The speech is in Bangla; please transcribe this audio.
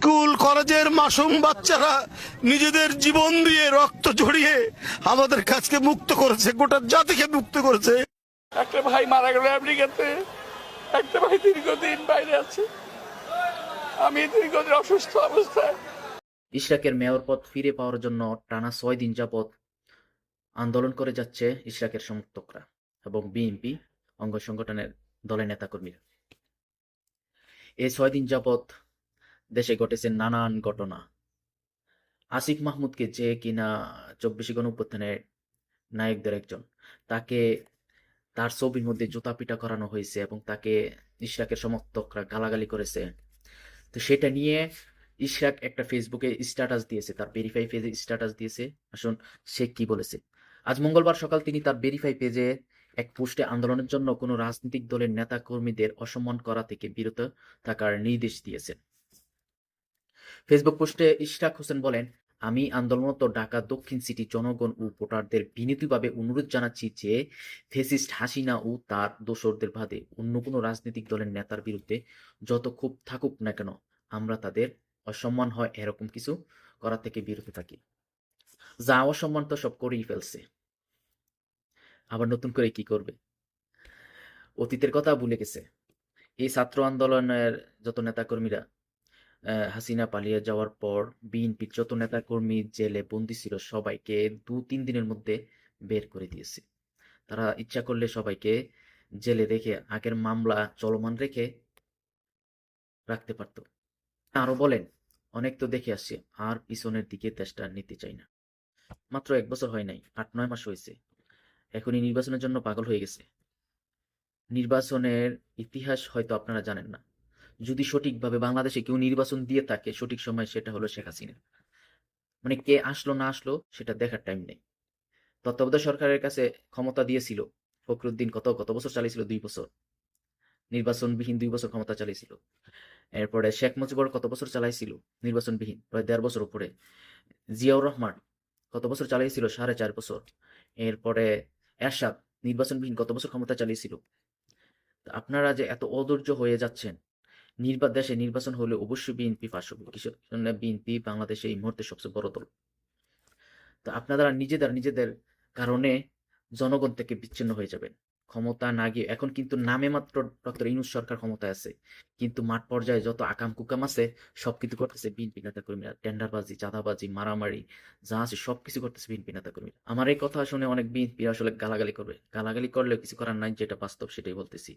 স্কুল কলেজের মাসুম বাচ্চারা নিজেদের জীবন দিয়ে রক্ত ঝরিয়ে আমাদের কাছকে মুক্ত করেছে, গোটা জাতিকে মুক্ত করেছে। একটা ভাই মারা গেল আমেরিকাতে, একটা ভাই দীর্ঘদিন বাইরে আছে, আমি দীর্ঘদিন অসুস্থ অবস্থায়। ইশরাকের মেয়র পদ ফিরে পাওয়ার জন্য টানা 6 দিন যাবৎ আন্দোলন করে যাচ্ছে ইশরাকের সমর্থকরা এবং বিএনপি অঙ্গ সংগঠনের দলের নেতাকর্মীরা। এই 6 দিন যাবৎ দেশে ঘটেছে নানান ঘটনা। আসিফ মাহমুদকে, যে কিনা 24 গণঅভ্যুত্থানের নায়কদের একজন, তাকে তার ছবির মধ্যে জুতা পিটা করানো হয়েছে এবং তাকে ইশরাকের সমর্থকরা গালাগালি করেছে। তো সেটা নিয়ে ইশরাক একটা ফেসবুকে স্ট্যাটাস দিয়েছে, তার ভেরিফাই পেজে স্ট্যাটাস দিয়েছে। আসুন সে কি বলেছে। আজ মঙ্গলবার সকাল তিনি তার ভেরিফাই পেজে এক পোস্টে আন্দোলনের জন্য কোনো রাজনৈতিক দলের নেতা কর্মীদের অসম্মান করা থেকে বিরত থাকার নির্দেশ দিয়েছেন। ফেসবুক পোস্টে ইশরাক হোসেন বলেন, আমি আন্দোলনরত ঢাকা দক্ষিণ সিটি জনগণ ও ভোটারদের বিনীতভাবে অনুরোধ জানাচ্ছি যে ফ্যাসিস্ট হাসিনা ও তার দোসরদের বাদে অন্য কোনো রাজনৈতিক দলের নেতার বিরুদ্ধে যত ক্ষোভ থাকুক না কেন, আমরা তাদের অসম্মান হয় এরকম কিছু করা থেকে বিরত থাকি। যা অসম্মান তো সব করেই ফেলছে, আবার নতুন করে কি করবে? অতীতের কথা ভুলে গেছে। এই ছাত্র আন্দোলনের যত নেতাকর্মীরা হাসিনা পালিয়ে যাওয়ার পর বিএনপির যত নেতাকর্মী জেলে বন্দী ছিল সবাইকে 2-3 দিনের মধ্যে বের করে দিয়েছে। তারা ইচ্ছা করলে সবাইকে জেলে রেখে আগের মামলা চলমান রেখে রাখতে পারত। আরো বলেন, অনেক তো দেখে আসছে, আর পিছনের দিকে দেশটা নিতে চাই না। মাত্র 1 বছর হয় নাই, 8-9 মাস হয়েছে, এখনই নির্বাচনের জন্য পাগল হয়ে গেছে। নির্বাচনের ইতিহাস হয়তো আপনারা জানেন না। যদি সঠিকভাবে বাংলাদেশে কেউ নির্বাচন দিয়ে থাকে সঠিক সময়, সেটা হলো শেখ হাসিনা। মানে কে আসলো না আসলো সেটা দেখার টাইম নেই। তত্ত্বাবধায়ক সরকারের কাছে ক্ষমতা দিয়েছিল ফখরুদ্দিন, কত বছর চালিয়েছিল? 2 বছর। নির্বাচনবিহীন 2 বছর ক্ষমতা চালিয়েছিল। এরপরে শেখ মুজিবুর কত বছর চালাইছিল নির্বাচনবিহীন? প্রায় 1.5 বছর উপরে। জিয়াউর রহমান কত বছর চালিয়েছিল? 4.5 বছর। এরপরে এরশাদ নির্বাচনবিহীন কত বছর ক্ষমতা চালিয়েছিল? আপনারা যে এত অধৈর্য হয়ে যাচ্ছেন, দেশে নির্বাচন হলে অবশ্যই বিএনপি পাশ হবে। কিসের জন্য? বিএনপি বাংলাদেশে এই মুহূর্তে সবচেয়ে বড় দল। তো আপনারা নিজেদের কারণে জনগণ থেকে বিচ্ছিন্ন হয়ে যাবেন। ক্ষমতা না গিয়ে এখন কিন্তু নামে মাত্র ডক্টর ইউনূস সরকার ক্ষমতায় আছে, কিন্তু মাঠ পর্যায়ে যত আকাম কুকাম আছে সব কিছু করতেছে বিএনপি নেতা কর্মীরা। টেন্ডারবাজি, চাঁদাবাজি, মারামারি যা আছে সবকিছু করতেছে বিএনপি নেতা কর্মীরা। আমার এই কথা শুনে অনেক বিএনপি আসলে গালাগালি করবে। গালাগালি করলেও কিছু করার নাই, যেটা বাস্তব সেটাই বলতেছি।